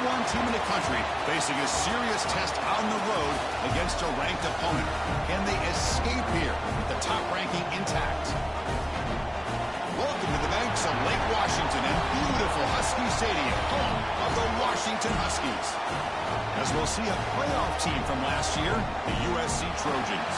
#1 team in the country facing a serious test on the road against a ranked opponent. Can they escape here with the top ranking intact? Welcome to the banks of Lake Washington and beautiful Husky Stadium, home of the Washington Huskies. As we'll see a playoff team from last year, the USC Trojans.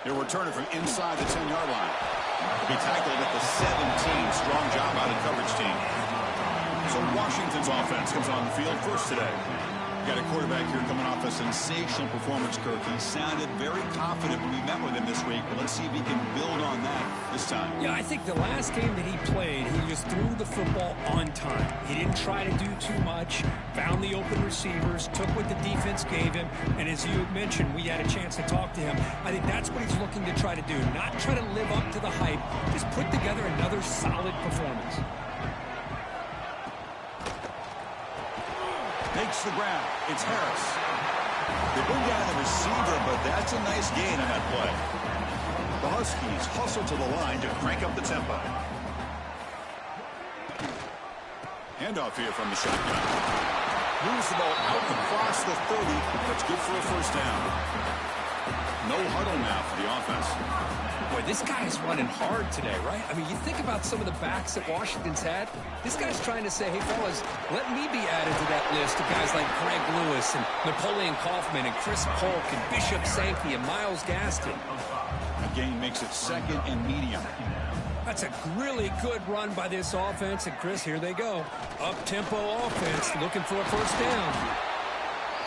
They're returning from inside the 10-yard line. Be tackled at the 17. Strong job out of coverage team. So Washington's offense comes on the field first today. Got a quarterback here coming off a sensational performance, Kirk. He sounded very confident when we met with him this week, but let's see if he can build on that this time. Yeah, I think the last game that he played, he just threw the football on time. He didn't try to do too much, found the open receivers, took what the defense gave him, and as you mentioned, we had a chance to talk to him. I think that's what he's looking to try to do, not try to live up to the hype, just put together another solid performance. Makes the ground. It's Harris. They bring down the receiver, but that's a nice gain on that play. The Huskies hustle to the line to crank up the tempo. Handoff here from the shotgun. Moves the ball out across the 30. That's good for a first down. No huddle now for the offense. Boy, this guy's running hard today, right? I mean, you think about some of the backs that Washington's had. This guy's trying to say, hey, fellas, let me be added to that list of guys like Greg Lewis and Napoleon Kaufman and Chris Polk and Bishop Sankey and Myles Gaston. A gain makes it second and medium. That's a really good run by this offense. And, Chris, here they go. Up-tempo offense looking for a first down.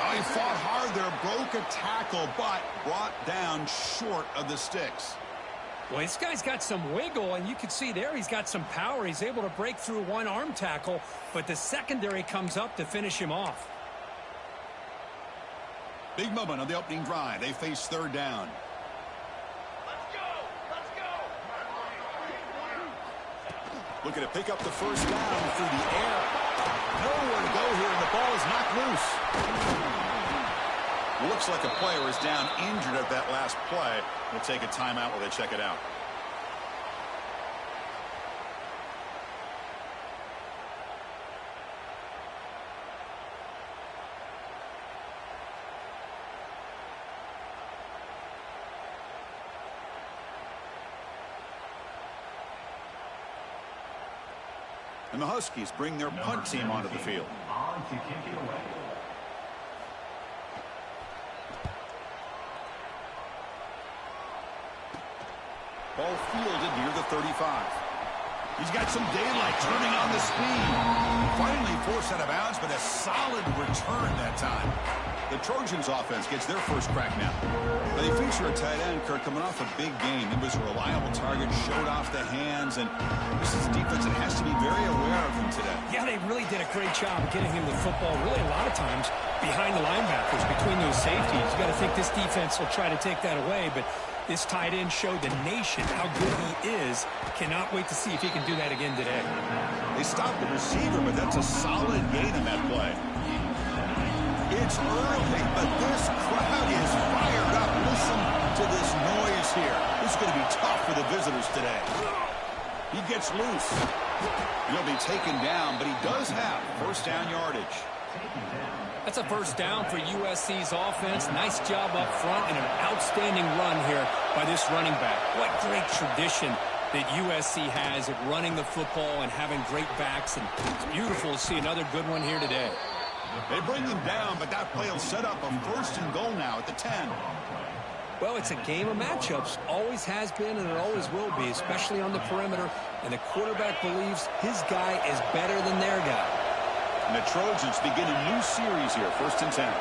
Oh, he fought hard there, broke a tackle, but brought down short of the sticks. Well, this guy's got some wiggle, and you can see there he's got some power. He's able to break through one arm tackle, but the secondary comes up to finish him off. Big moment on the opening drive. They face third down. Let's go! Let's go! Looking to pick up the first down through the air. Nowhere to go here, and the ball is knocked loose. Looks like a player is down injured at that last play. We'll take a timeout while they check it out. And the Huskies bring their punt team onto the field. On to kick it away. Ball fielded near the 35. He's got some daylight, turning on the speed. Finally forced out of bounds, but a solid return that time. The Trojans offense gets their first crack now. They feature a tight end, Kirk, coming off a big game. He was a reliable target, showed off the hands, and this is a defense that has to be very aware of him today. Yeah, they really did a great job getting him the football, really a lot of times behind the linebackers, between those safeties. You got to think this defense will try to take that away, but this tight end showed the nation how good he is. Cannot wait to see if he can do that again today. They stopped the receiver, but that's a solid gain in that play. It's early, but this crowd is fired up. Listen to this noise here. This is going to be tough for the visitors today. He gets loose. He'll be taken down, but he does have first down yardage. That's a first down for USC's offense. Nice job up front and an outstanding run here by this running back. What great tradition that USC has at running the football and having great backs. And it's beautiful to see another good one here today. They bring him down, but that play will set up a first and goal now at the 10. Well, it's a game of matchups. Always has been and it always will be, especially on the perimeter. And the quarterback believes his guy is better than their guy. And the Trojans begin a new series here, first and 10.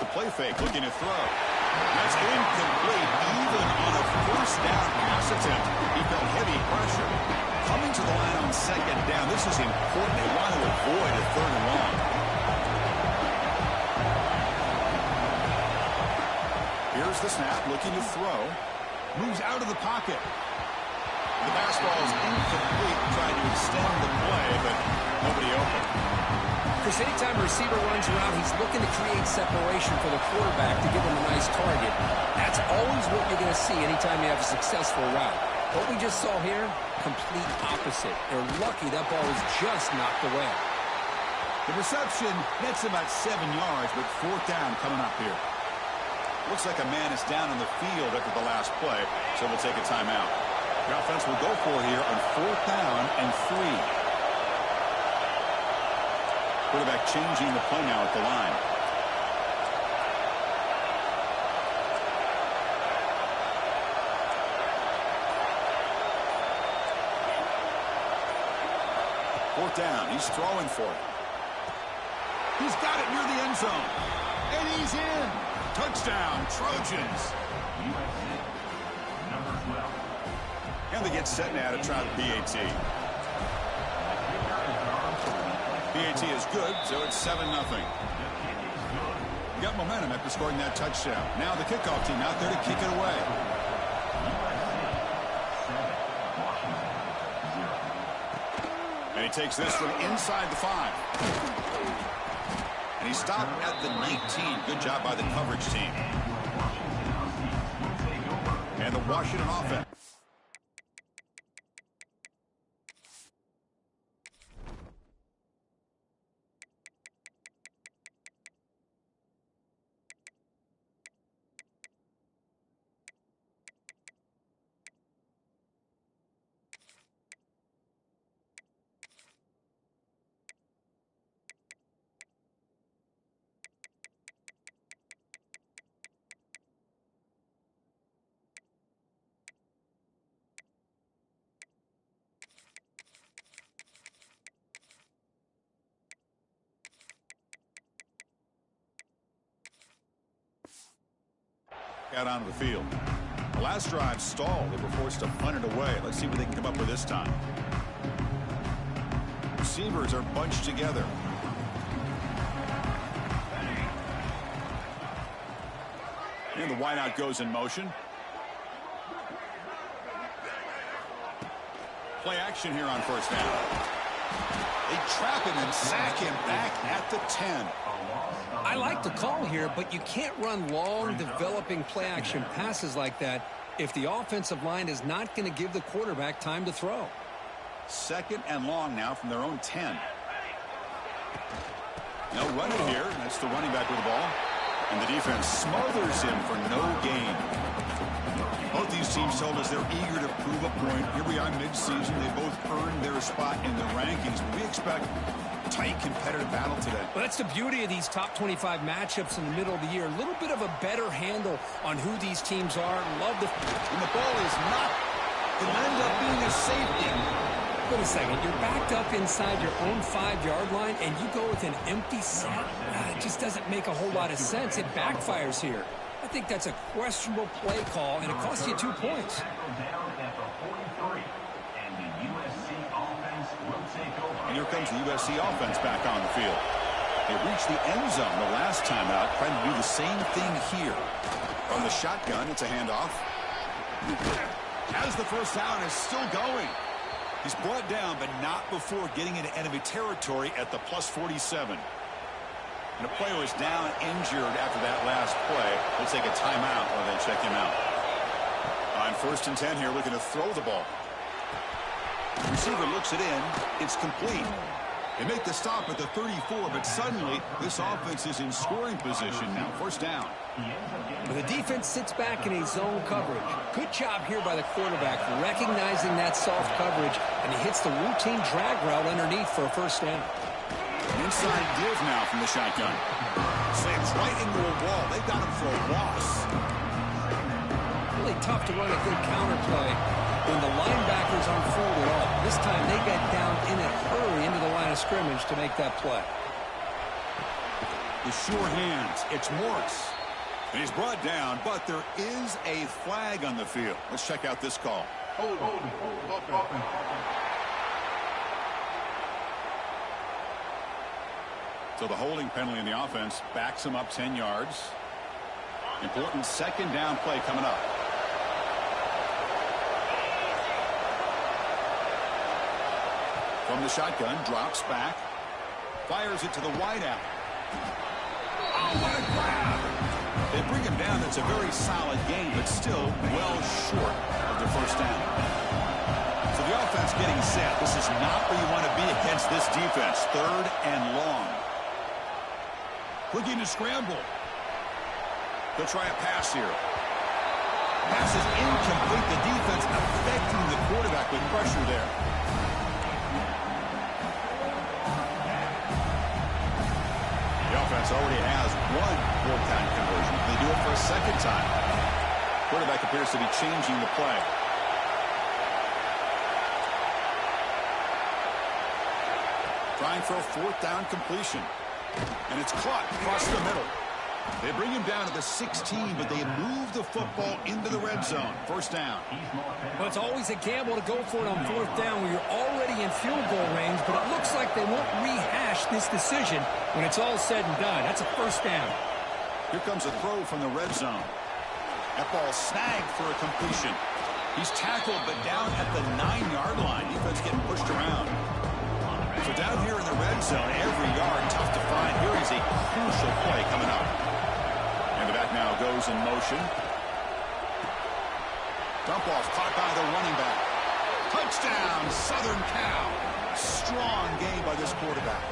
the play fake, looking to throw. That's incomplete. Even on a first down pass attempt, he felt heavy pressure. Coming to the line on second down, this is important. They want to avoid a third and long. Here's the snap, looking to throw. Moves out of the pocket. The pass ball is incomplete, trying to extend the play, but nobody open. Chris, anytime a receiver runs around, he's looking to create separation for the quarterback to give him a nice target. That's always what you're going to see anytime you have a successful route. What we just saw here, complete opposite. They're lucky that ball was just knocked away. The reception nets about 7 yards, but fourth down coming up here. Looks like a man is down in the field after the last play, so we'll take a timeout. The offense will go for here on fourth down and 3. Quarterback changing the play now at the line. Fourth down. He's throwing for it. He's got it near the end zone. And he's in. Touchdown, Trojans. And they get set now to try the PAT. PAT is good, so it's 7-0. Got momentum after scoring that touchdown. Now the kickoff team out there to kick it away. And he takes this from inside the 5. And he stopped at the 19. Good job by the coverage team. And the Washington offense. Out onto the field. The last drive stalled. They were forced to punt it away. Let's see what they can come up with this time. Receivers are bunched together. And the wideout goes in motion. Play action here on first down. They trap him and sack him back at the 10. I like the call here, but you can't run long, developing play-action passes like that if the offensive line is not going to give the quarterback time to throw. Second and long now from their own 10. No running here. That's the running back with the ball. And the defense smothers him for no gain. Both these teams told us they're eager to prove a point. Here we are mid-season. They both earned their spot in the rankings. But we expect tight competitive battle today. Well, that's the beauty of these top 25 matchups in the middle of the year. A little bit of a better handle on who these teams are. Love the... And the ball is not. It'll end up being a safety. Wait a second. You're backed up inside your own 5-yard line, and you go with an empty set? It just doesn't make a whole lot of sense. It backfires here. I think that's a questionable play call, and it costs you 2 points. And here comes the USC offense back on the field. They reached the end zone the last time out, trying to do the same thing here. From the shotgun, it's a handoff. As the first down is still going. He's brought down, but not before getting into enemy territory at the plus 47. And a player is down injured after that last play. They'll take a timeout while they check him out. On first and 10 here, looking to throw the ball. The receiver looks it in. It's complete. They make the stop at the 34, but suddenly this offense is in scoring position now. First down. Well, the defense sits back in a zone coverage. Good job here by the quarterback recognizing that soft coverage, and he hits the routine drag route underneath for a first down. Inside give now from the shotgun. Slams right into a wall. They've got him for a loss. Really tough to run a good counter play when the linebackers aren't fooled at all. This time they get down in a hurry into the line of scrimmage to make that play. The sure hands. It's Morris. And he's brought down, but there is a flag on the field. Let's check out this call. So the holding penalty in the offense backs him up 10 yards. Important second down play coming up. From the shotgun, drops back. Fires it to the wideout. Oh, what a grab! They bring him down. That's a very solid game, but still well short of the first down. So the offense getting set. This is not where you want to be against this defense. 3rd and long. Looking to scramble. They'll try a pass here. Pass is incomplete. The defense affecting the quarterback with pressure there. The offense already has 1 fourth-down conversion. They do it for a second time. Quarterback appears to be changing the play. Trying for a 4th-down completion. And it's caught across the middle. They bring him down to the 16, but they move the football into the red zone. First down. Well, it's always a gamble to go for it on 4th down when you're already in field goal range, but it looks like they won't rehash this decision when it's all said and done. That's a first down. Here comes a throw from the red zone. That ball snagged for a completion. He's tackled, but down at the 9-yard line. Defense getting pushed around. So down here in the red zone, every yard tough to find. Here is a crucial play coming up. And the back now goes in motion. Dump off caught by the running back. Touchdown, Southern Cal. Strong game by this quarterback.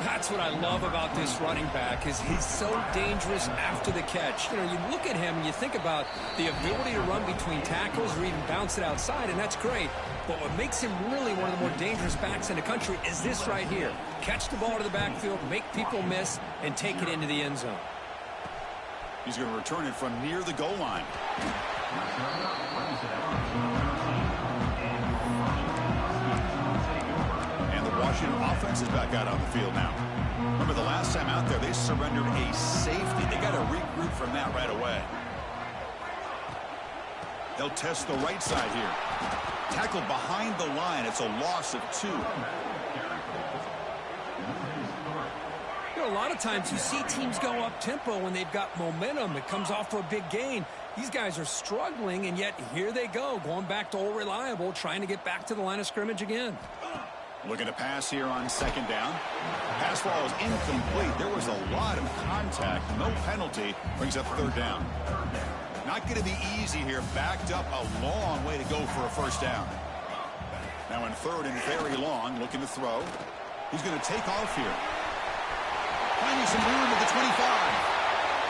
That's what I love about this running back is he's so dangerous after the catch. You know, you look at him and you think about the ability to run between tackles or even bounce it outside, and that's great. But what makes him really one of the more dangerous backs in the country is this right here. Catch the ball to the backfield, make people miss, and take it into the end zone. He's going to return it from near the goal line. Washington offense is back out on the field now. Remember the last time out there, they surrendered a safety. They got to regroup from that right away. They'll test the right side here. Tackled behind the line. It's a loss of 2. You know, a lot of times you see teams go up tempo when they've got momentum. It comes off for a big gain. These guys are struggling, and yet here they go, going back to old reliable, trying to get back to the line of scrimmage again. Looking to pass here on 2nd down. Pass ball is incomplete. There was a lot of contact. No penalty. Brings up 3rd down. Not going to be easy here. Backed up a long way to go for a first down. Now in 3rd and very long. Looking to throw. He's going to take off here. Finding some room at the 25.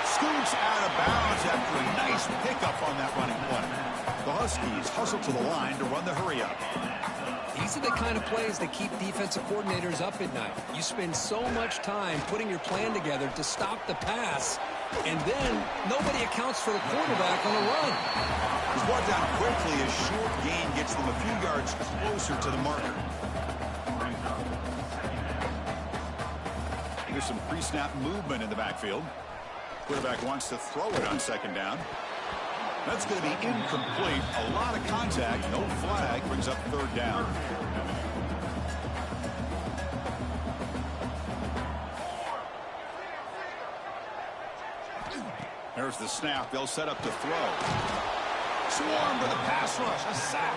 Scoots out of bounds after a nice pickup on that running play. The Huskies hustle to the line to run the hurry up. These are the kind of plays that keep defensive coordinators up at night. You spend so much time putting your plan together to stop the pass, and then nobody accounts for the quarterback on the run. He's brought down quickly. A short gain gets them a few yards closer to the marker. There's some pre-snap movement in the backfield. Quarterback wants to throw it on 2nd down. That's going to be incomplete. A lot of contact. No flag. Brings up 3rd down. There's the snap. They'll set up to throw. Swarm to the pass rush. A sack.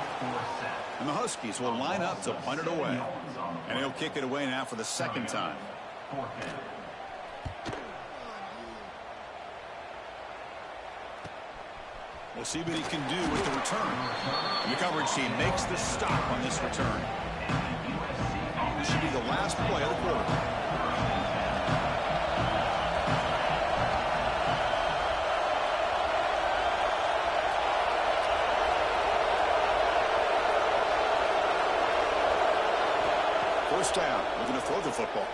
And the Huskies will line up to punt it away. And he'll kick it away now for the 2nd time. We'll see what he can do with the return. And the coverage team makes the stop on this return. This should be the last play of the quarter. First down. Looking to throw the football.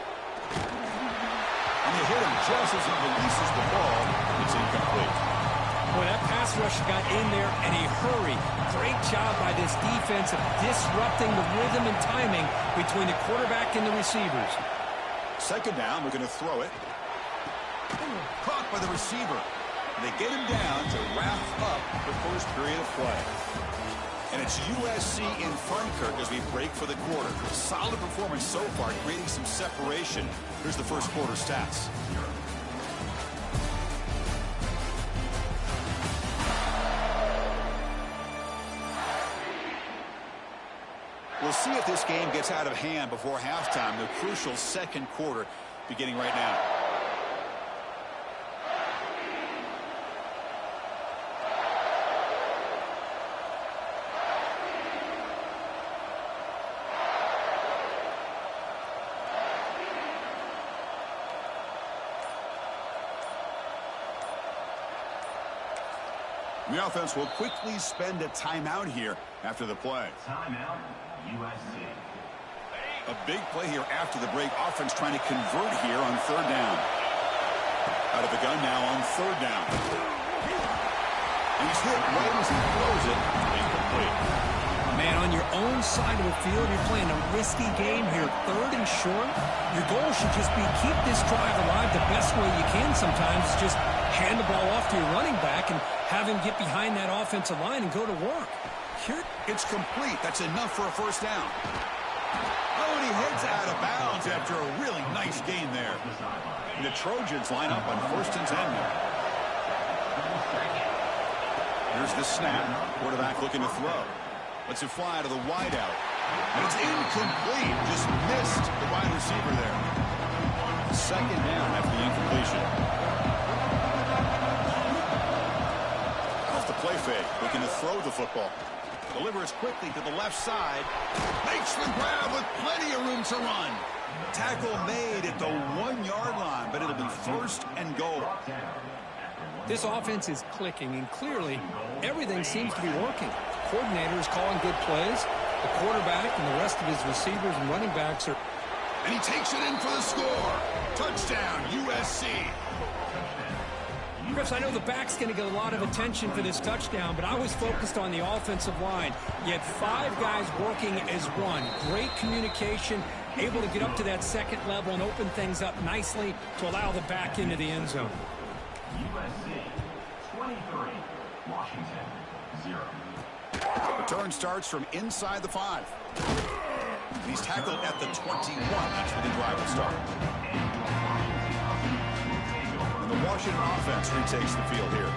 And they hit him just as he releases the ball. It's incomplete. Boy, that pass rush got in there in a hurry. Great job by this defense of disrupting the rhythm and timing between the quarterback and the receivers. Second down, we're going to throw it. Caught by the receiver. They get him down to wrap up the first period of play. And it's USC in front, Kirk, as we break for the quarter. Solid performance so far, creating some separation. Here's the first quarter stats. We'll see if this game gets out of hand before halftime. The crucial second quarter beginning right now. The offense will quickly spend a timeout here after the play. Timeout, USC. A big play here after the break. Offense trying to convert here on third down. Out of the gun now on third down. He's hit right as he throws it. Incomplete. Man, on your own side of the field, you're playing a risky game here. Third and short. Your goal should just be keep this drive alive the best way you can sometimes. Just hand the ball off to your running back and have him get behind that offensive line and go to work. Here, it's complete. That's enough for a first down. Oh, and he heads out of bounds after a really nice gain there. The Trojans line up on 1st and 10 now. Here's the snap. Quarterback looking to throw. Lets it fly to the wideout. And it's incomplete. Just missed the wide receiver there. Second down after the incompletion. Off the play fake. Looking to throw the football. Delivers quickly to the left side. Makes the grab with plenty of room to run. Tackle made at the 1-yard line, but it'll be first and goal. This offense is clicking, and clearly everything seems to be working. The coordinator is calling good plays. The quarterback and the rest of his receivers and running backs are... And he takes it in for the score. Touchdown, USC. Chris, I know the back's going to get a lot of attention for this touchdown, but I was focused on the offensive line. You had 5 guys working as one. Great communication, able to get up to that second level and open things up nicely to allow the back into the end zone. USC 23, Washington 0. Return starts from inside the 5. He's tackled at the 21. That's where the drive will start. And the Washington offense retakes the field here.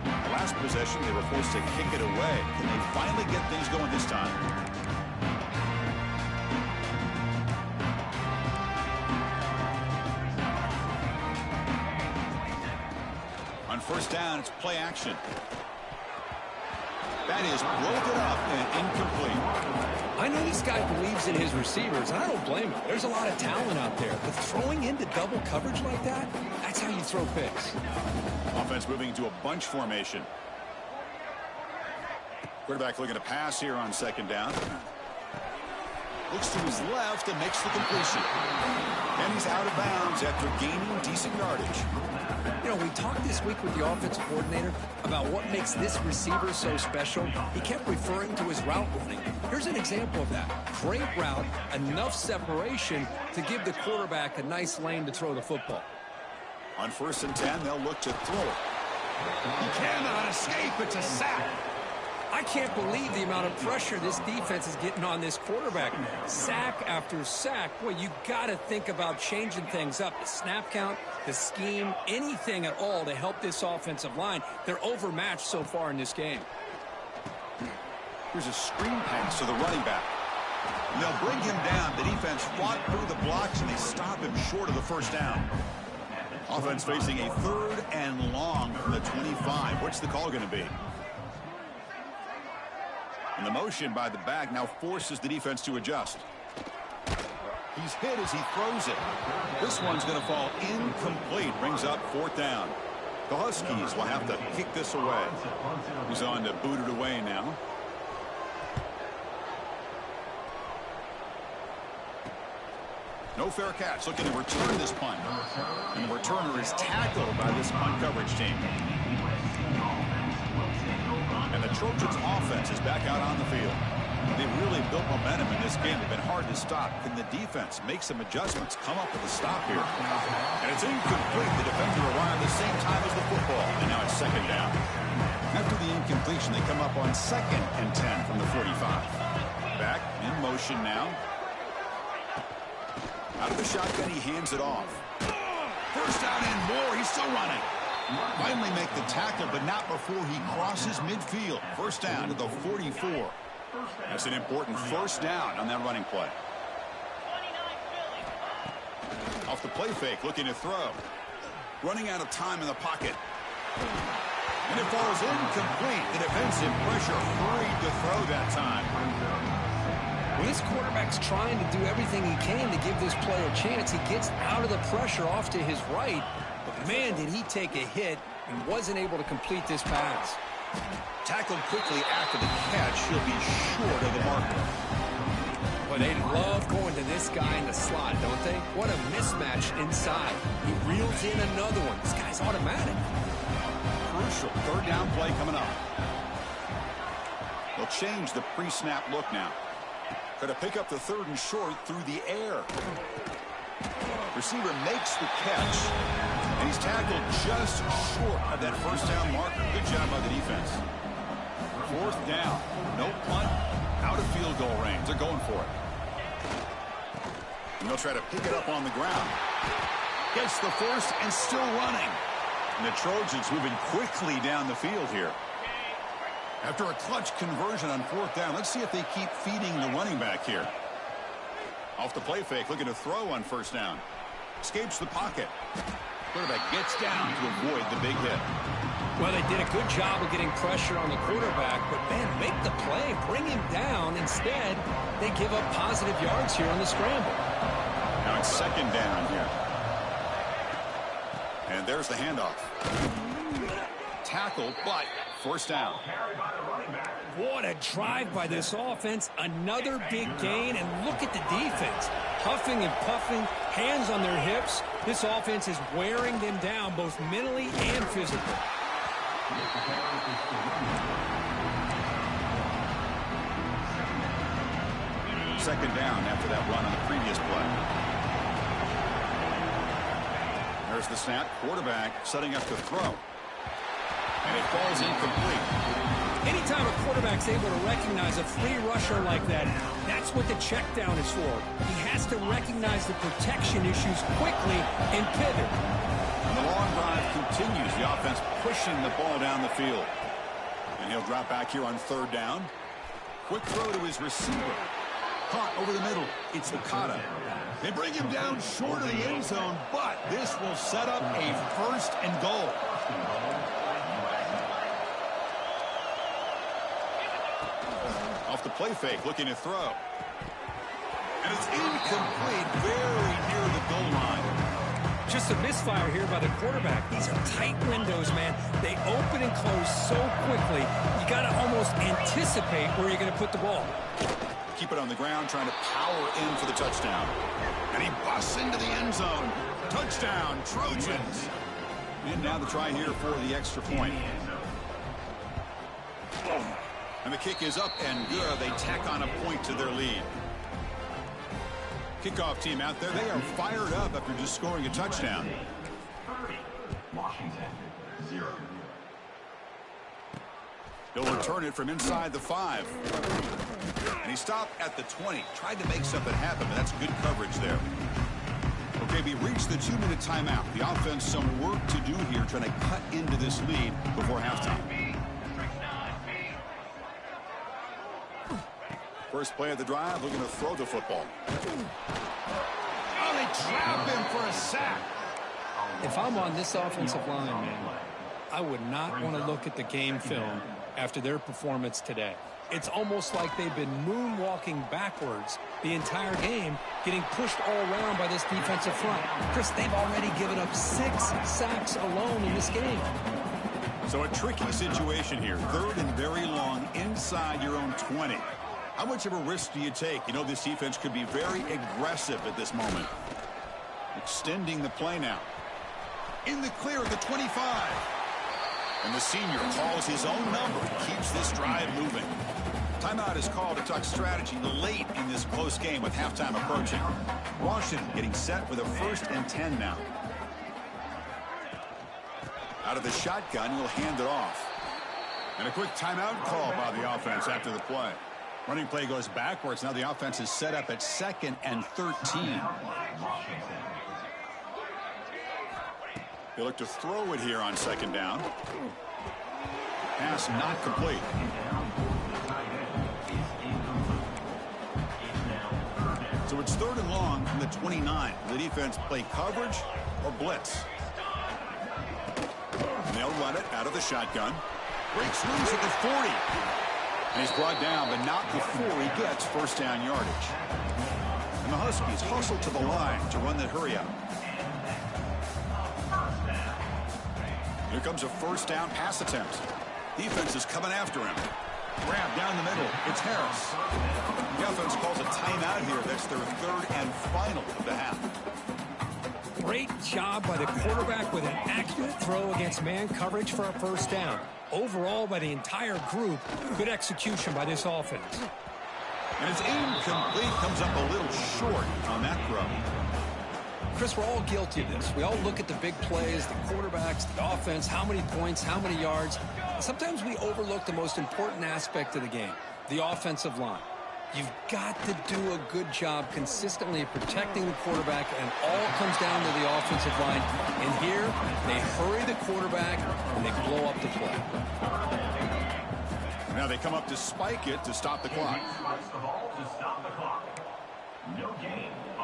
The last possession, they were forced to kick it away. Can they finally get things going this time? On first down, it's play action. That is broken up and incomplete. I know this guy believes in his receivers, and I don't blame him. There's a lot of talent out there, but throwing into double coverage like that, that's how you throw picks. Offense moving into a bunch formation. Quarterback looking to pass here on second down. Looks to his left and makes the completion. And he's out of bounds after gaining decent yardage. You know, we talked this week with the offensive coordinator about what makes this receiver so special. He kept referring to his route running. Here's an example of that. Great route, enough separation to give the quarterback a nice lane to throw the football. On first and 10, they'll look to throw it. He cannot escape. It's a sack. I can't believe the amount of pressure this defense is getting on this quarterback. Sack after sack. Boy, you got to think about changing things up. The snap count, the scheme, anything at all to help this offensive line. They're overmatched so far in this game. Here's a screen pass to the running back. And they'll bring him down. The defense fought through the blocks, and they stop him short of the first down. Offense facing a 3rd and long from the 25. What's the call going to be? And the motion by the back now forces the defense to adjust. He's hit as he throws it. This one's going to fall incomplete. Brings up 4th down. The Huskies will have to kick this away. He's on to boot it away now. No fair catch. Looking to return this punt. And the returner is tackled by this punt coverage team. And the Trojans offense is back out on the field. They really built momentum in this game. They've been hard to stop. Can the defense make some adjustments, come up with a stop here? And it's incomplete. The defender arrived the same time as the football. And now it's second down. After the incompletion, they come up on 2nd and 10 from the 45. Back in motion now. Out of the shotgun, he hands it off. First down and more. He's still running. Finally make the tackle, but not before he crosses midfield. First down to the 44. That's an important first down on that running play. Off the play fake, looking to throw. Running out of time in the pocket. And it falls incomplete. The defensive pressure hurried to throw that time. Well, this quarterback's trying to do everything he can to give this player a chance. He gets out of the pressure off to his right. But, man, did he take a hit and wasn't able to complete this pass. Tackled quickly after the catch. He'll be short of the marker. But they love going to this guy in the slot, don't they? What a mismatch inside. He reels in another one. This guy's automatic. Crucial third down play coming up. They'll change the pre-snap look now. Going to pick up the 3rd and short through the air. Receiver makes the catch, and he's tackled just short of that first down marker. Good job by the defense. 4th down. No punt. Out of field goal range. They're going for it. And they'll try to pick it up on the ground. Gets the first and still running. And the Trojans moving quickly down the field here. After a clutch conversion on 4th down, let's see if they keep feeding the running back here. Off the play fake, looking to throw on 1st down. Escapes the pocket. Quarterback gets down to avoid the big hit. Well, they did a good job of getting pressure on the quarterback, but, man, make the play, bring him down. Instead, they give up positive yards here on the scramble. Now it's 2nd down here. And there's the handoff. Tackle, but 1st down. What a drive by this offense. Another big gain, and look at the defense. Huffing and puffing, hands on their hips. This offense is wearing them down both mentally and physically. 2nd down after that run on the previous play. There's the snap. Quarterback setting up to throw. And it falls incomplete. Anytime a quarterback's able to recognize a free rusher like that, that's what the check down is for. He has to recognize the protection issues quickly and pivot. And the long drive continues. The offense pushing the ball down the field. And he'll drop back here on 3rd down. Quick throw to his receiver. Caught over the middle. It's Okada. They bring him down short of the end zone, but this will set up a 1st and goal. Off the play fake, looking to throw. And it's incomplete, very near the goal line. Just a misfire here by the quarterback. These are tight windows, man. They open and close so quickly, you got to almost anticipate where you're going to put the ball. Keep it on the ground, trying to power in for the touchdown. And he busts into the end zone. Touchdown, Trojans. And now the try here for the extra point. And the kick is up and good. They tack on a point to their lead. Kickoff team out there. They are fired up after just scoring a touchdown. 30. Washington, 0. He'll return it from inside the 5. And he stopped at the 20. Tried to make something happen, but that's good coverage there. Okay, we reached the 2-minute timeout. The offense some work to do here, trying to cut into this lead before halftime. First play of the drive, looking to throw the football. Oh, they trap him for a sack. If I'm on this offensive line, man, I would not want to look at the game film after their performance today. It's almost like they've been moonwalking backwards the entire game, getting pushed all around by this defensive front. Chris, they've already given up 6 sacks alone in this game. So a tricky situation here. 3rd and very long inside your own 20. How much of a risk do you take? You know this defense could be very aggressive at this moment. Extending the play now. In the clear at the 25. And the senior calls his own number. Keeps this drive moving. Timeout is called to talk strategy late in this close game with halftime approaching. Washington getting set with a 1st and 10 now. Out of the shotgun, he'll hand it off. And a quick timeout call by the offense after the play. Running play goes backwards. Now the offense is set up at 2nd and 13. They look to throw it here on 2nd down. Pass not complete. So it's 3rd and long from the 29. The defense play coverage or blitz. And they'll run it out of the shotgun. Breaks loose at the 40. And he's brought down, but not before he gets 1st down yardage. And the Huskies hustle to the line to run that hurry up. Here comes a 1st down pass attempt. Defense is coming after him. Grab down the middle. It's Harris. The offense calls a timeout here. That's their 3rd and final of the half. Great job by the quarterback with an accurate throw against man coverage for a 1st down. Overall, by the entire group, good execution by this offense. And it's incomplete. Comes up a little short on that throw. Chris, we're all guilty of this. We all look at the big plays, the quarterbacks, the offense, how many points, how many yards. Sometimes we overlook the most important aspect of the game, the offensive line. You've got to do a good job consistently protecting the quarterback, and all comes down to the offensive line. And here, they hurry the quarterback, and they blow up the play. Now they come up to spike it to stop the clock.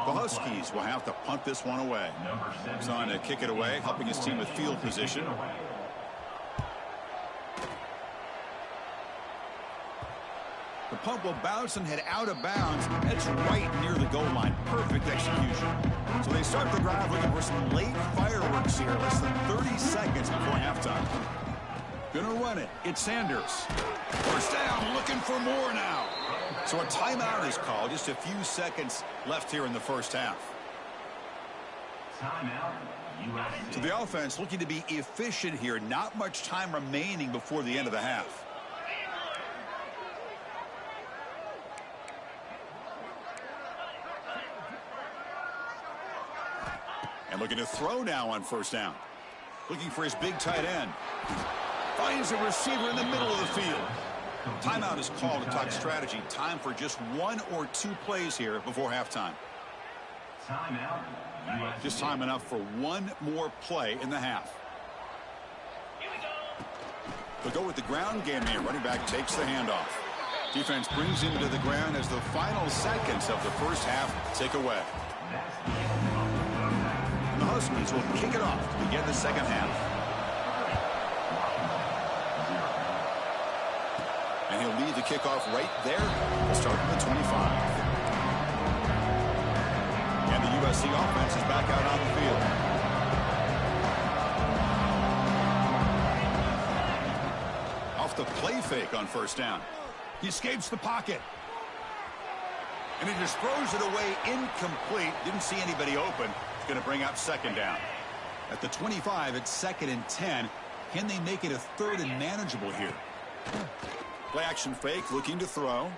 The Huskies will have to punt this one away. He's on to kick it away, helping his team with field position. The punt will bounce and head out of bounds. That's right near the goal line. Perfect execution. So they start the drive looking for some late fireworks here. Less than 30 seconds before halftime. Gonna run it. It's Sanders. 1st down, looking for more now. So a timeout is called. Just a few seconds left here in the 1st half. So the offense looking to be efficient here. Not much time remaining before the end of the half. And looking to throw now on 1st down. Looking for his big tight end. Finds a receiver in the middle of the field. Timeout is called to talk strategy. Time for just 1 or 2 plays here before halftime. Just time enough for 1 more play in the half. They'll go with the ground game here. Running back takes the handoff. Defense brings him to the ground as the final seconds of the 1st half tick away. And the Huskies will kick it off to begin the 2nd half. And he'll lead the kickoff right there. We'll start at the 25. And the USC offense is back out on the field. Off the play fake on 1st down. He escapes the pocket. And he just throws it away incomplete. Didn't see anybody open. It's going to bring up 2nd down. At the 25, it's 2nd and 10. Can they make it a 3rd and manageable here? Play action fake, looking to throw.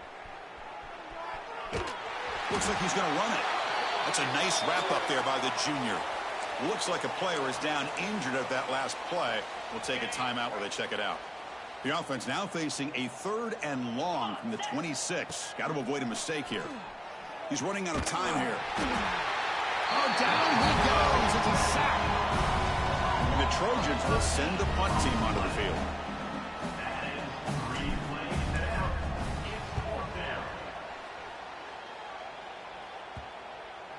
Looks like he's going to run it. That's a nice wrap up there by the junior. Looks like a player is down injured at that last play. We'll take a timeout while they check it out. The offense now facing a 3rd and long from the 26. Got to avoid a mistake here. He's running out of time here. Oh, down he goes. It's a sack. And the Trojans will send the punt team onto the field.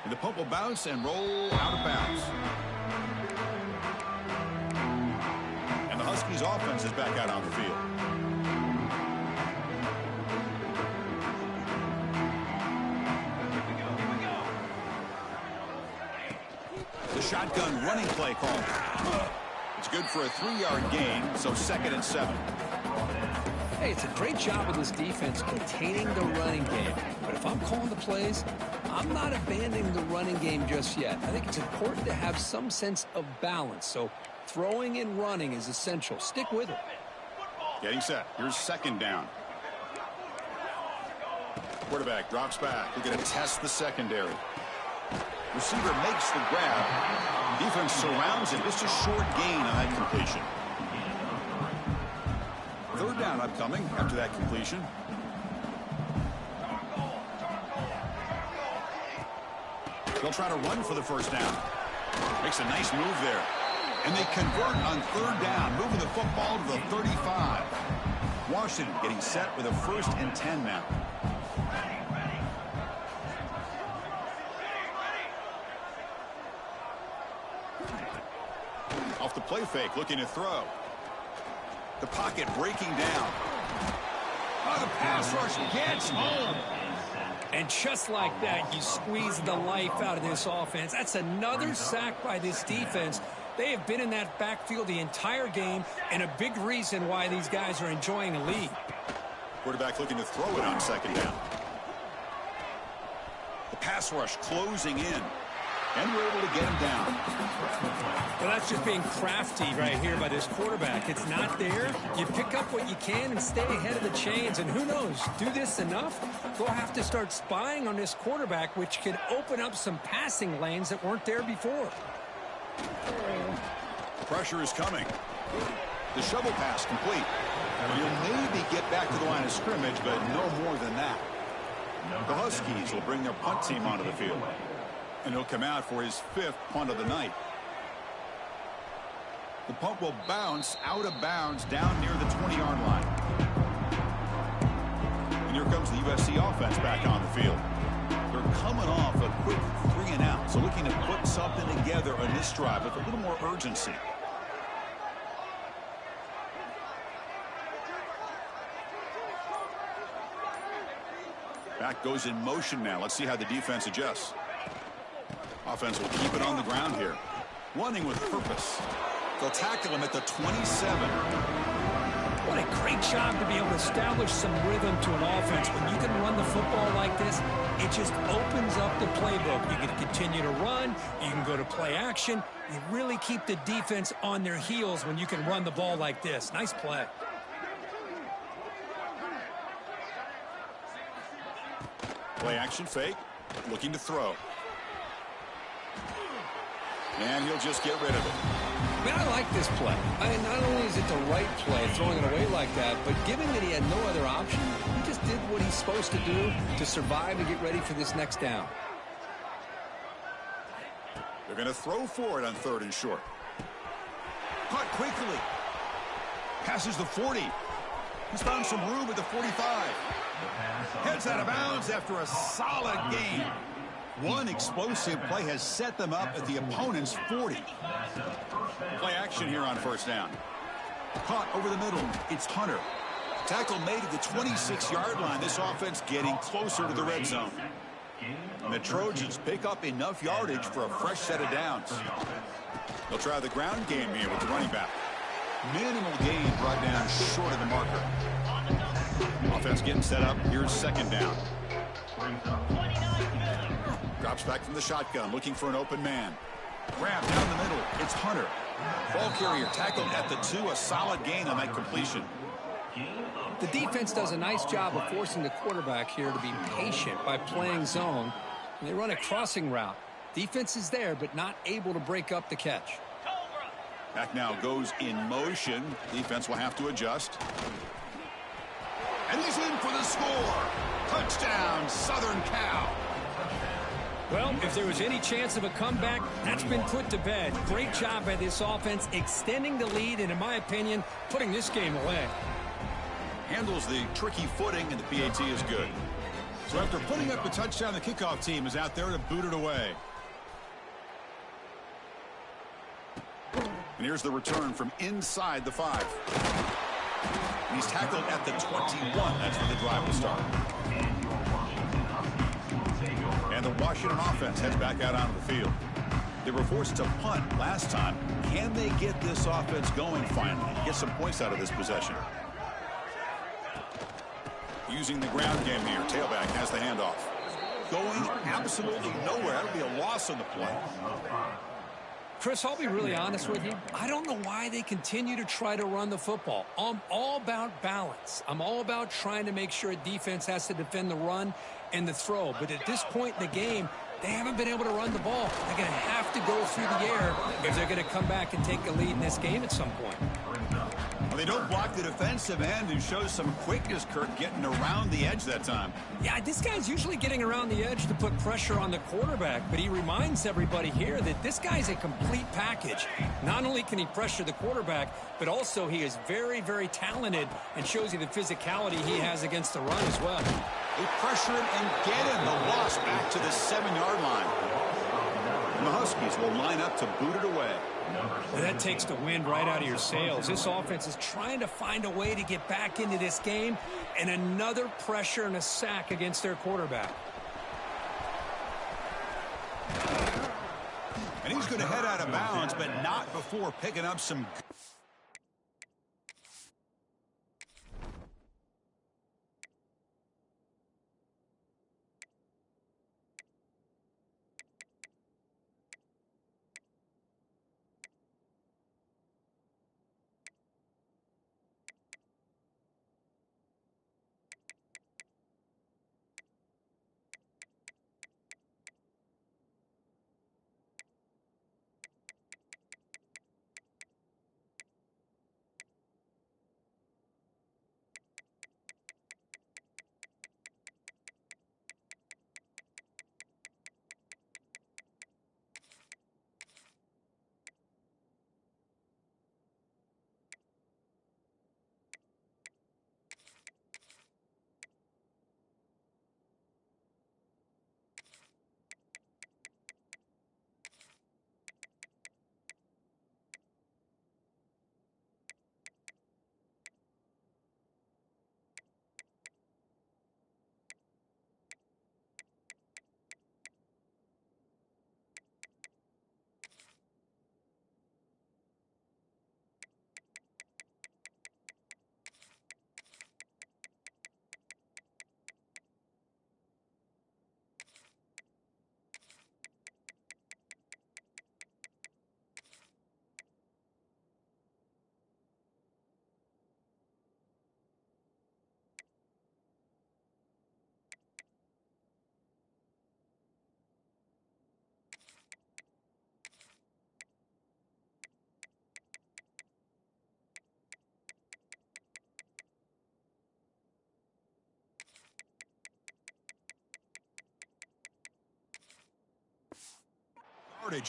And the punt will bounce and roll out of bounds. And the Huskies offense is back out on the field. The shotgun running play call. It's good for a 3-yard gain, so 2nd and 7. Hey, it's a great job of this defense containing the running game. But if I'm calling the plays, I'm not abandoning the running game just yet. I think it's important to have some sense of balance. So throwing and running is essential. Stick with it. Getting set. Here's 2nd down. Quarterback drops back. We're going to test the secondary. Receiver makes the grab. Defense surrounds him. Just a short gain on that completion. Third down upcoming after that completion. They'll try to run for the first down. Makes a nice move there. And they convert on third down, moving the football to the 35. Washington getting set with a 1st and 10 now. Off the play fake, looking to throw. The pocket breaking down. Oh, the pass rush gets home. And just like that, you squeeze the life out of this offense. That's another sack by this defense. They have been in that backfield the entire game, and a big reason why these guys are enjoying a lead. Quarterback looking to throw it on second down. The pass rush closing in. And we're able to get him down. Well, that's just being crafty right here by this quarterback. It's not there. You pick up what you can and stay ahead of the chains. And who knows, do this enough, they'll have to start spying on this quarterback, which could open up some passing lanes that weren't there before. Pressure is coming. The shovel pass complete. He'll maybe get back to the line of scrimmage, but no more than that. The Huskies will bring their punt team onto the field. And he'll come out for his 5th punt of the night. The punt will bounce out of bounds down near the 20-yard line. And here comes the USC offense back on the field. They're coming off a quick 3-and-out, so looking to put something together on this drive with a little more urgency. Back goes in motion now. Let's see how the defense adjusts. Offense will keep it on the ground here. Running with purpose. They'll tackle him at the 27. What a great job to be able to establish some rhythm to an offense. When you can run the football like this, it just opens up the playbook. You can continue to run. You can go to play action. You really keep the defense on their heels when you can run the ball like this. Nice play. Play action fake. Looking to throw. And he'll just get rid of it. Man, I like this play. Not only is it the right play, throwing it away like that, but given that he had no other option, he just did what he's supposed to do to survive and get ready for this next down. They're going to throw for it on 3rd and short. Caught quickly. Passes the 40. He's found some room at the 45. Heads out of bounds after a solid gain. One explosive play has set them up at the opponent's 40. Play action here on 1st down. Caught over the middle. It's Hunter. Tackle made at the 26-yard line. This offense getting closer to the red zone. And the Trojans pick up enough yardage for a fresh set of downs. They'll try the ground game here with the running back. Minimal gain brought down short of the marker. Offense getting set up. Here's 2nd down. Drops back from the shotgun, looking for an open man. Grab down the middle. It's Hunter. Ball carrier tackled at the 2. A solid gain on that completion. The defense does a nice job of forcing the quarterback here to be patient by playing zone. And they run a crossing route. Defense is there, but not able to break up the catch. Back now goes in motion. Defense will have to adjust. And he's in for the score. Touchdown, Southern Cal. Well, if there was any chance of a comeback, that's been put to bed. Great job by this offense, extending the lead, and in my opinion, putting this game away. Handles the tricky footing, and the PAT is good. So after putting up a touchdown, the kickoff team is out there to boot it away. And here's the return from inside the 5. And he's tackled at the 21. That's where the drive will start. And the Washington offense heads back out onto the field. They were forced to punt last time. Can they get this offense going finally? Get some points out of this possession. Using the ground game here. Tailback has the handoff. Going absolutely nowhere. That'll be a loss on the play. Chris, I'll be really honest with you. I don't know why they continue to try to run the football. I'm all about balance. I'm all about trying to make sure a defense has to defend the run and the throw. But at this point in the game, they haven't been able to run the ball. They're going to have to go through the air if they're going to come back and take a lead in this game at some point. Well, they don't block the defensive end, who shows some quickness, Kirk, getting around the edge that time. Yeah, this guy's usually getting around the edge to put pressure on the quarterback, but he reminds everybody here that this guy's a complete package. Not only can he pressure the quarterback, but also he is very, very talented and shows you the physicality he has against the run as well. They pressure him and get him. The loss back to the 7-yard line. And the Huskies will line up to boot it away. That takes the wind right out of your sails. This offense is trying to find a way to get back into this game, and another pressure and a sack against their quarterback. And he's going to head out of bounds, but not before picking up some...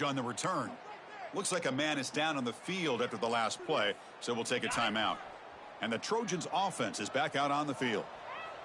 on the return. Looks like a man is down on the field after the last play, so we'll take a timeout. And the Trojans' offense is back out on the field.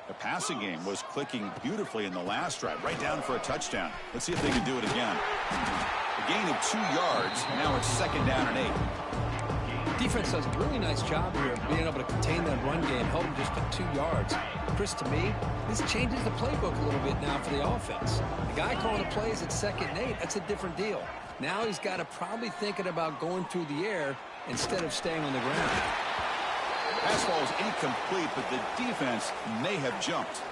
The passing game was clicking beautifully in the last drive, right down for a touchdown. Let's see if they can do it again. A gain of 2 yards. Now it's 2nd down and 8. Defense does a really nice job here of being able to contain that run game, held them just to 2 yards. Chris, to me, this changes the playbook a little bit now for the offense. The guy calling the plays at 2nd and 8, that's a different deal. Now he's got to probably thinking about going through the air instead of staying on the ground. Pass ball is incomplete, but the defense may have jumped.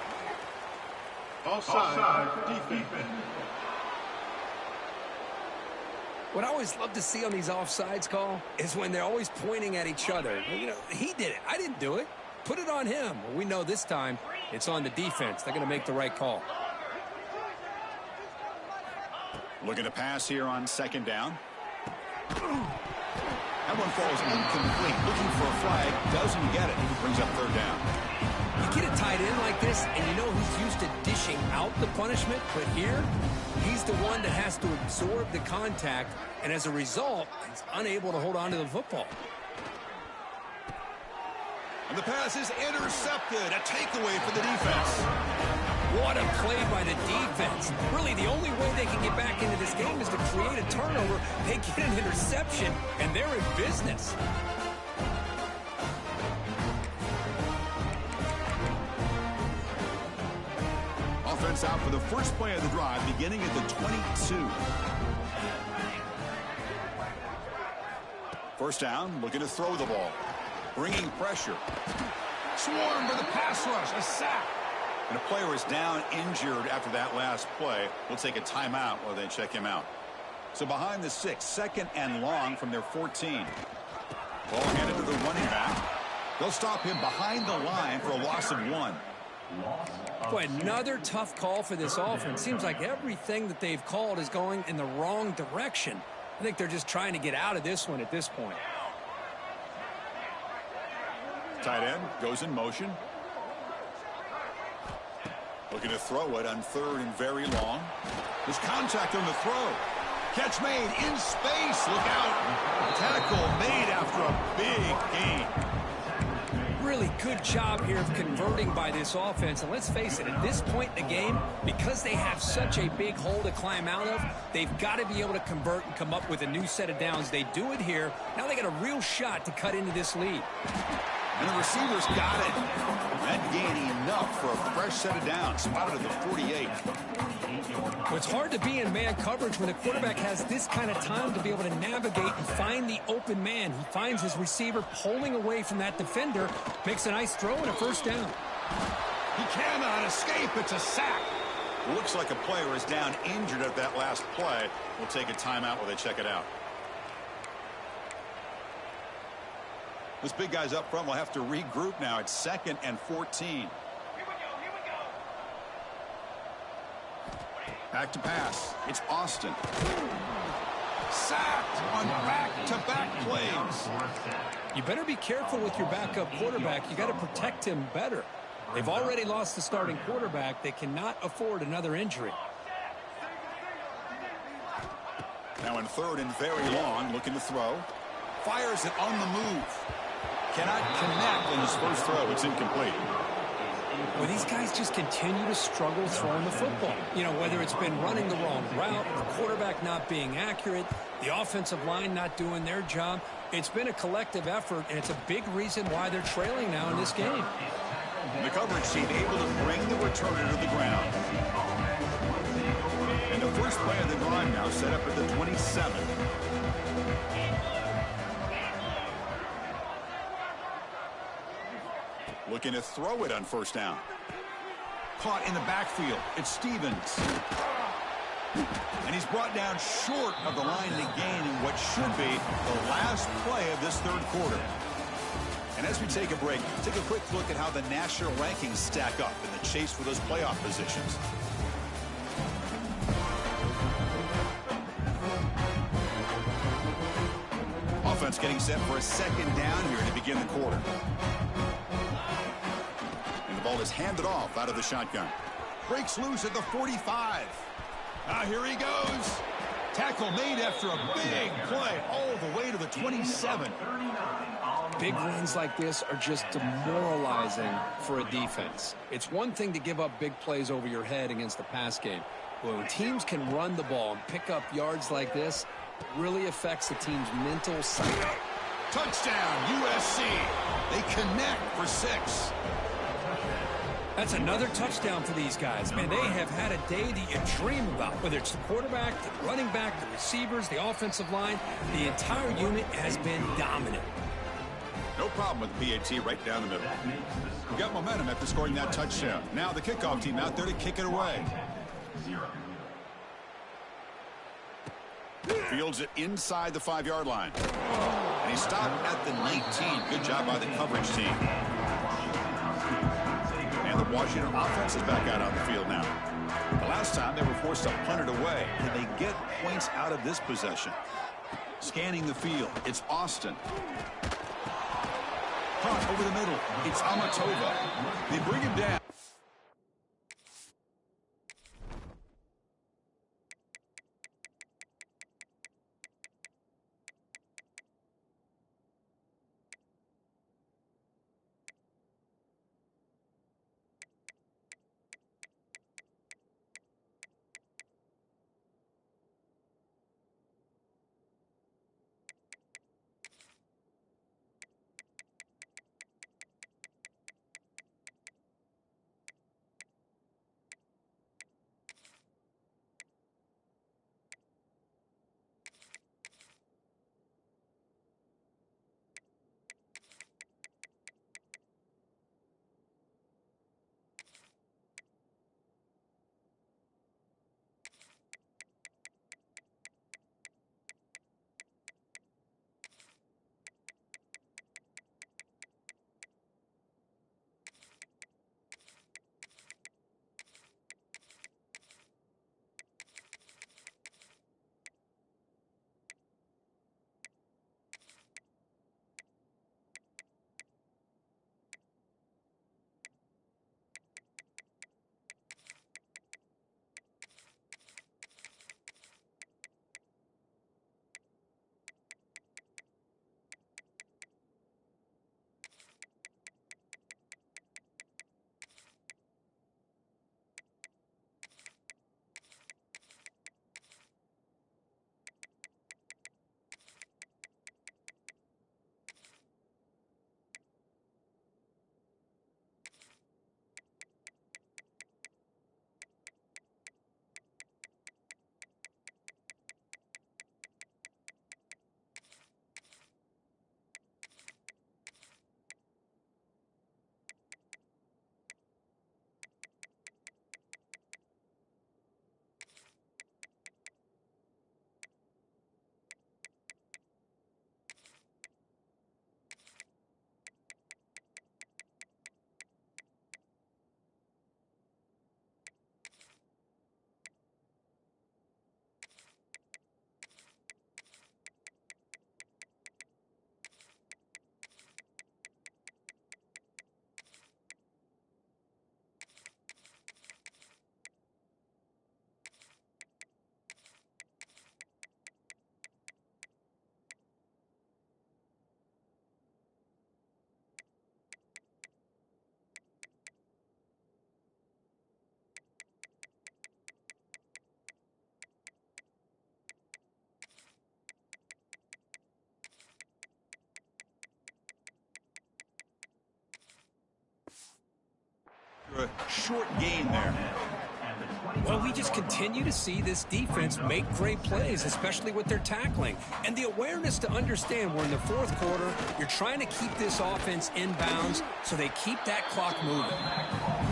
Offside defense. What I always love to see on these offsides call is when they're always pointing at each other. Well, you know, he did it. I didn't do it. Put it on him. Well, we know this time it's on the defense. They're going to make the right call. Looking to pass here on 2nd down. That one falls incomplete. Looking for a flag. Doesn't get it. Brings up 3rd down. You get a tight end like this, and you know he's used to dishing out the punishment, but here, he's the one that has to absorb the contact, and as a result, he's unable to hold on to the football. And the pass is intercepted. A takeaway for the defense. What a play by the defense. Really, the only way they can get back into this game is to create a turnover. They get an interception, and they're in business. Offense out for the first play of the drive, beginning at the 22. 1st down, looking to throw the ball. Bringing pressure. Swarm for the pass rush. A sack. And a player is down injured after that last play. We'll take a timeout while they check him out. So behind the 6, second and long from their 14. Ball handed to the running back. They'll stop him behind the line for a loss of 1. Boy, another tough call for this offense. Seems like everything that they've called is going in the wrong direction. I think they're just trying to get out of this one at this point. Tight end goes in motion. Looking to throw it on 3rd and very long. There's contact on the throw. Catch made in space. Look out. Tackle made after a big gain. Really good job here of converting by this offense. And let's face it, at this point in the game, because they have such a big hole to climb out of, they've got to be able to convert and come up with a new set of downs. They do it here. Now they got a real shot to cut into this lead. And the receivers got it. That gain enough for a fresh set of downs. Spotted at the 48. Well, it's hard to be in man coverage when the quarterback has this kind of time to be able to navigate and find the open man. He finds his receiver pulling away from that defender, makes a nice throw and a first down. He cannot escape. It's a sack. Looks like a player is down injured at that last play. We'll take a timeout while they check it out. This big guy's up front will have to regroup now. It's 2nd and 14. Here we go. Back to pass. It's Austin. Sacked on back-to-back plays. You better be careful with your backup quarterback. You got to protect him better. They've already lost the starting quarterback. They cannot afford another injury. Now in 3rd and very long, looking to throw. Fires it on the move. Cannot connect on his first throw. It's incomplete. Well, these guys just continue to struggle throwing the football. You know, whether it's been running the wrong route, the quarterback not being accurate, the offensive line not doing their job. It's been a collective effort, and it's a big reason why they're trailing now in this game. The coverage team able to bring the returner to the ground. And the first play of the drive now set up at the 27. Looking to throw it on first down. Caught in the backfield. It's Stevens. And he's brought down short of the line to gain in what should be the last play of this 3rd quarter. And as we take a break, take a quick look at how the national rankings stack up in the chase for those playoff positions. Offense getting set for a 2nd down here to begin the quarter. And the ball is handed off out of the shotgun. Breaks loose at the 45. Here he goes. Tackle made after a big play all the way to the 27. Big runs like this are just demoralizing for a defense. It's one thing to give up big plays over your head against the pass game. But when teams can run the ball and pick up yards like this, it really affects the team's mental psyche. Touchdown, USC. They connect for 6. That's another touchdown for these guys. Man, they have had a day that you dream about. Whether it's the quarterback, the running back, the receivers, the offensive line, the entire unit has been dominant. No problem with the PAT right down the middle. We got momentum after scoring that touchdown. Now the kickoff team out there to kick it away. Fields it inside the 5-yard line. And he stopped at the 19. Good job by the coverage team. And the Washington offense is back out on the field now. The last time they were forced to punt it away. Can they get points out of this possession? Scanning the field, it's Austin. Punt over the middle, it's Amatova. They bring him down. a short gain there. Well, we just continue to see this defense make great plays, especially with their tackling. And the awareness to understand we're in the fourth quarter, you're trying to keep this offense in bounds so they keep that clock moving.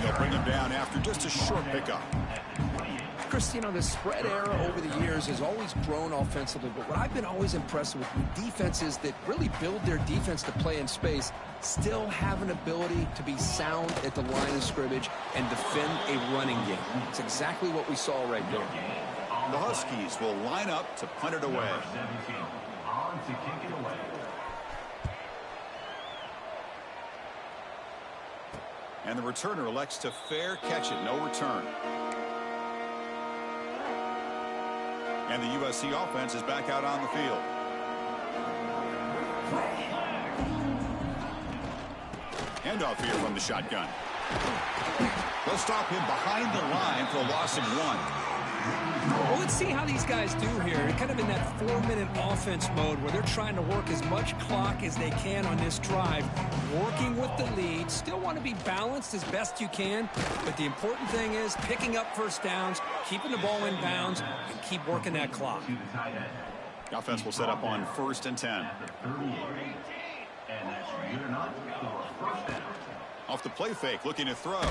They'll bring him down after just a short pickup. Chris, you know, the spread era over the years has always grown offensively, but what I've been always impressed with defenses that really build their defense to play in space still have an ability to be sound at the line of scrimmage and defend a running game. It's exactly what we saw right there. The Huskies will line up to punt it away. On to kick it away. And the returner elects to fair catch it, no return. And the USC offense is back out on the field. Handoff here from the shotgun. They'll stop him behind the line for a loss of 1. Well, let's see how these guys do here. They're kind of in that 4-minute offense mode where they're trying to work as much clock as they can on this drive, working with the lead. Still want to be balanced as best you can, but the important thing is picking up first downs, keeping the ball in bounds, and keep working that clock. The offense will set up on 1st and 10. And that's good enough for first down. Off the play fake, looking to throw. Oh,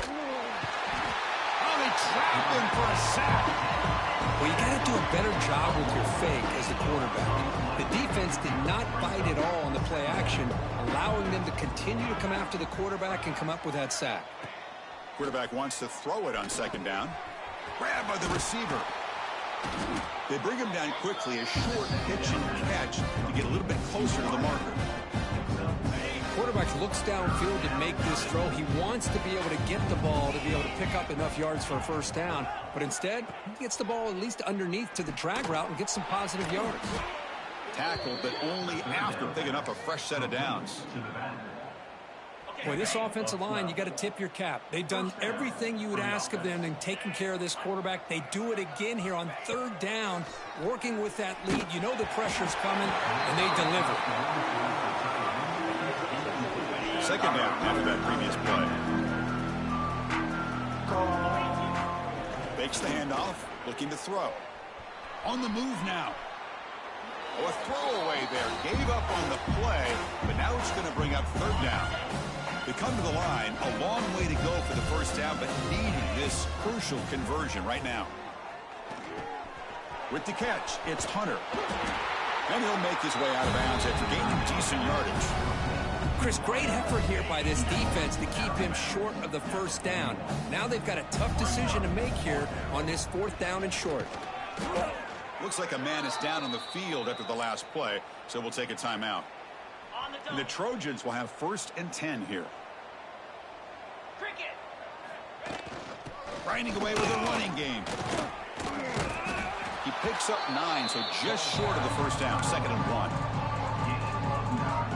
they trap him for a sack. Well, you got to do a better job with your fake as the quarterback. The defense did not bite at all on the play action, allowing them to continue to come after the quarterback and come up with that sack. Quarterback wants to throw it on 2nd down. Grabbed by the receiver. They bring him down quickly, a short pitch and catch to get a little bit closer to the marker. Quarterback looks downfield to make this throw. He wants to be able to get the ball to be able to pick up enough yards for a first down. But instead, he gets the ball at least underneath to the drag route and gets some positive yards. Tackled, but only after picking up a fresh set of downs. Boy, this offensive line, you got to tip your cap. They've done everything you would ask of them in taking care of this quarterback. They do it again here on 3rd down, working with that lead. You know the pressure's coming, and they deliver. 2nd down after that previous play. Fakes the handoff, looking to throw. On the move now. Oh, a throwaway there. Gave up on the play, but now it's going to bring up 3rd down. They come to the line, a long way to go for the first down, but needing this crucial conversion right now. With the catch, it's Hunter. And he'll make his way out of bounds after gaining decent yardage. Chris, great effort here by this defense to keep him short of the first down. Now they've got a tough decision to make here on this 4th down and short. Looks like a man is down on the field after the last play, so we'll take a timeout. And the Trojans will have 1st and 10 here. Grinding away with a running game. He picks up 9, so just short of the first down, 2nd and 1.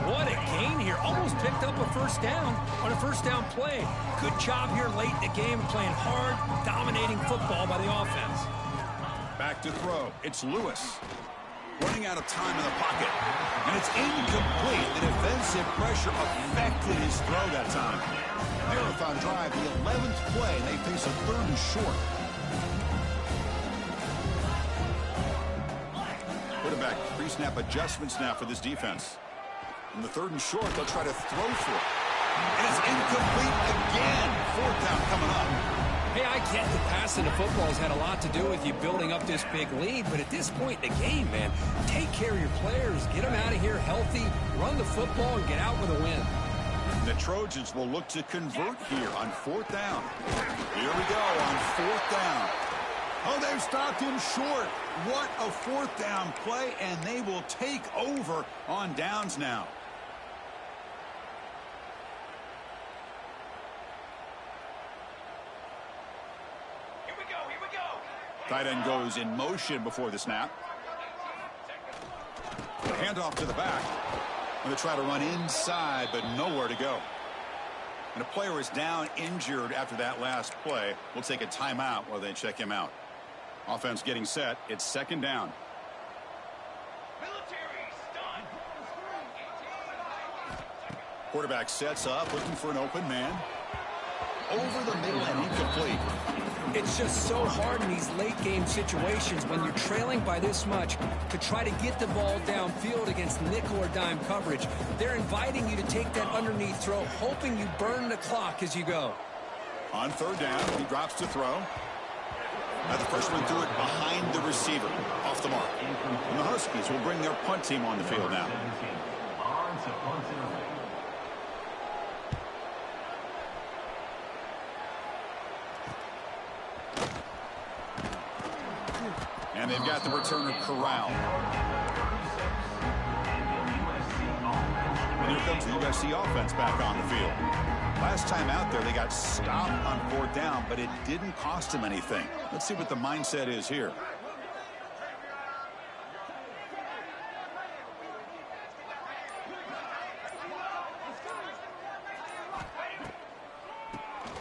What a gain here. Almost picked up a first down on a first down play. Good job here late in the game, playing hard, dominating football by the offense. Back to throw. It's Lewis. Running out of time in the pocket. And it's incomplete. The defensive pressure affected his throw that time. Marathon drive, the 11th play, and they face a 3rd and short. Quarterback pre-snap adjustments now for this defense. In the 3rd and short, they'll try to throw for it. And it's incomplete again. 4th down coming up. Hey, I get the passing of football has had a lot to do with you building up this big lead, but at this point in the game, man, take care of your players. Get them out of here healthy, run the football, and get out with a win. The Trojans will look to convert here on 4th down. Here we go on 4th down. Oh, they've stopped him short. What a 4th down play, and they will take over on downs now. Tight end goes in motion before the snap. Handoff to the back. And they try to run inside, but nowhere to go. And a player is down injured after that last play. We'll take a timeout while they check him out. Offense getting set. It's 2nd down. Quarterback sets up, looking for an open man. over the middle and incomplete. It's just so hard in these late-game situations when you're trailing by this much to try to get the ball downfield against nickel or dime coverage. They're inviting you to take that underneath throw, hoping you burn the clock as you go. On third down, he drops to throw. Now the freshman threw it behind the receiver, off the mark. And the Huskies will bring their punt team on the field now. And they've got the returner corralled. And here comes the USC offense back on the field. Last time out there, they got stopped on fourth down, but it didn't cost them anything. Let's see what the mindset is here.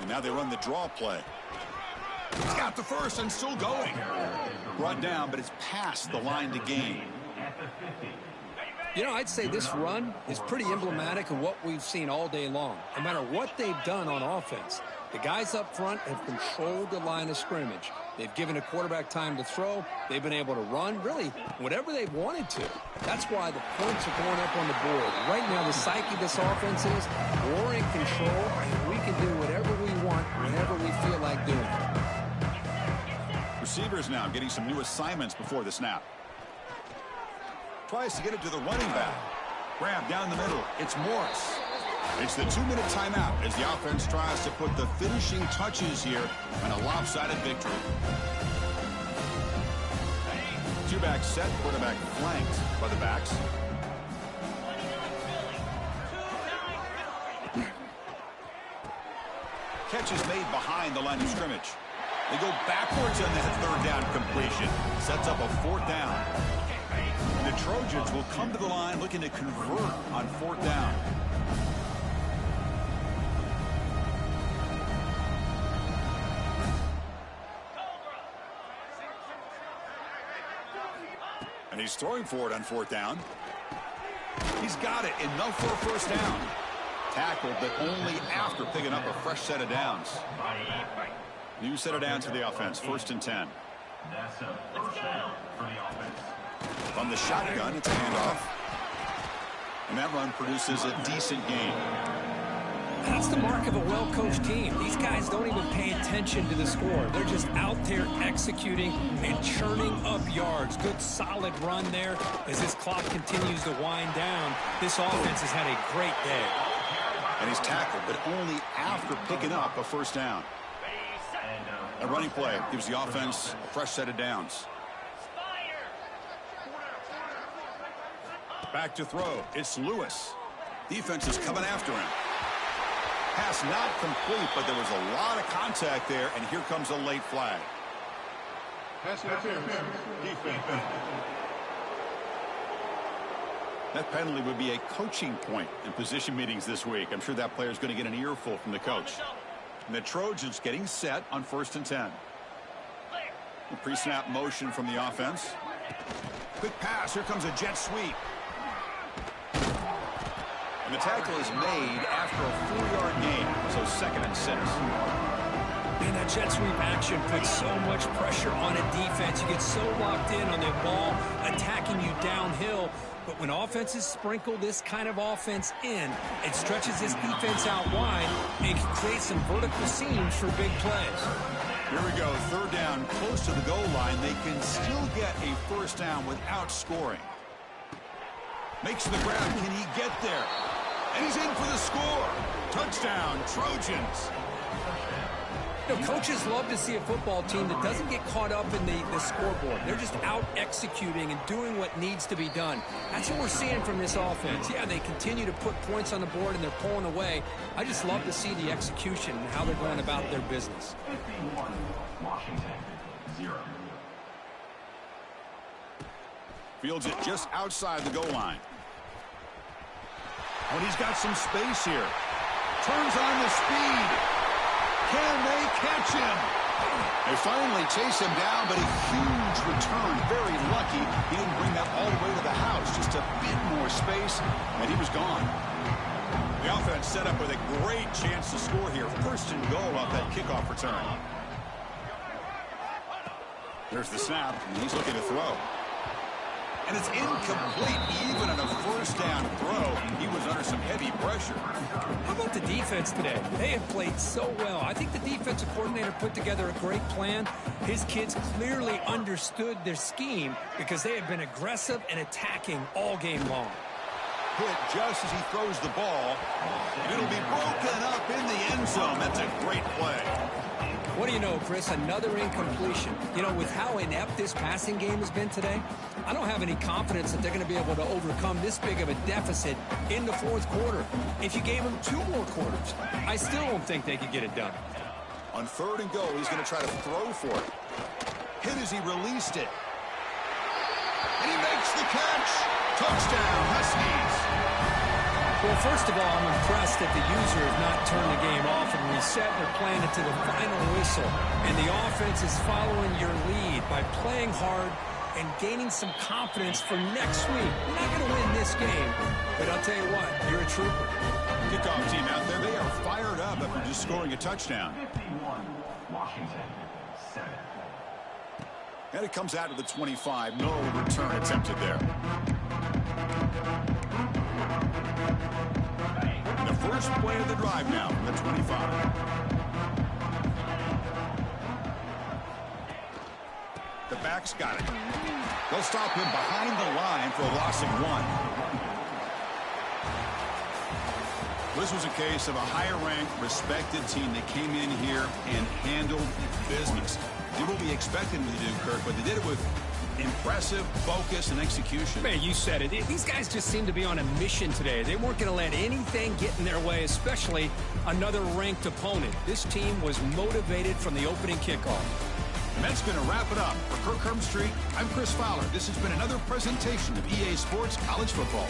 And now they run the draw play. He's got the first and still going. Brought down, but it's past the line to gain. You know, I'd say this run is pretty emblematic of what we've seen all day long. No matter what they've done on offense, the guys up front have controlled the line of scrimmage. They've given a quarterback time to throw. They've been able to run, really, whatever they've wanted to. That's why the points are going up on the board. Right now, the psyche of this offense is we're in control, and we can do whatever we want whenever we feel like doing it. Receivers now getting some new assignments before the snap. Tries to get it to the running back. Grab down the middle. It's Morris. It's the 2-minute timeout as the offense tries to put the finishing touches here on a lopsided victory. Two-back set, quarterback flanked by the backs. Catch is made behind the line of scrimmage. They go backwards on that third down completion. Sets up a fourth down. And the Trojans will come to the line looking to convert on fourth down. And he's throwing for it on fourth down. He's got it. Enough for a first down. Tackled, but only after picking up a fresh set of downs. New set of downs for the offense. 1st and 10. That's a first down for the offense. From the shotgun, it's a handoff. And that run produces a decent gain. That's the mark of a well-coached team. These guys don't even pay attention to the score. They're just out there executing and churning up yards. Good, solid run there. As this clock continues to wind down, this offense has had a great day. And he's tackled, but only after picking up a first down. A running play gives the offense a fresh set of downs. Back to throw. It's Lewis. Defense is coming after him. Pass not complete, but there was a lot of contact there, and here comes a late flag. Pass interference. Defense. That penalty would be a coaching point in position meetings this week. I'm sure that player is going to get an earful from the coach. And the Trojans getting set on 1st and 10. A pre-snap motion from the offense. Quick pass. Here comes a jet sweep. And the tackle is made after a 4-yard gain, so 2nd and 6. Man, that jet sweep action puts so much pressure on a defense. You get so locked in on the ball attacking you downhill. But when offenses sprinkle this kind of offense in, it stretches this defense out wide and can create some vertical seams for big plays. Here we go, 3rd down, close to the goal line. They can still get a first down without scoring. Makes the grab. Can he get there? And he's in for the score. Touchdown, Trojans. You know, coaches love to see a football team that doesn't get caught up in the scoreboard. They're just out executing and doing what needs to be done. That's what we're seeing from this offense. Yeah, they continue to put points on the board and they're pulling away. I just love to see the execution and how they're going about their business. Washington, 0. Fields it just outside the goal line. Oh, he's got some space here. Turns on the speed. Can they catch him? They finally chase him down, but a huge return. Very lucky. He didn't bring that all the way to the house. Just a bit more space, and he was gone. The offense set up with a great chance to score here. First and goal off that kickoff return. There's the snap, and he's looking to throw. And it's incomplete. Even on a first down throw, he was under some heavy pressure. How about the defense today? They have played so well. I think the defensive coordinator put together a great plan. His kids clearly understood their scheme because they have been aggressive and attacking all game long. Hit just as he throws the ball. And it'll be broken up in the end zone. That's a great play. What do you know, Chris? Another incompletion. You know, with how inept this passing game has been today, I don't have any confidence that they're going to be able to overcome this big of a deficit in the fourth quarter. If you gave them 2 more quarters, I still don't think they could get it done. On third and goal, he's going to try to throw for it. Hit as he released it. And he makes the catch. Touchdown, Huskies. Well, first of all, I'm impressed that the user has not turned the game off and reset. They're playing it to the final whistle. And the offense is following your lead by playing hard and gaining some confidence for next week. We're not going to win this game, but I'll tell you what, you're a trooper. Kickoff team out there, they are fired up after just scoring a touchdown. 51, Washington, 7. And it comes out to the 25. No return attempted there. The first play of the drive now from the 25. The back's got it. They'll stop him behind the line for a loss of 1. This was a case of a higher-ranked, respected team that came in here and handled business. Did what we expected them to do, Kirk, but they did it with impressive focus and execution. Man, you said it. These guys just seem to be on a mission today. They weren't going to let anything get in their way, especially another ranked opponent. This team was motivated from the opening kickoff. And that's going to wrap it up. For Kirk Street, I'm Chris Fowler. This has been another presentation of EA Sports College Football.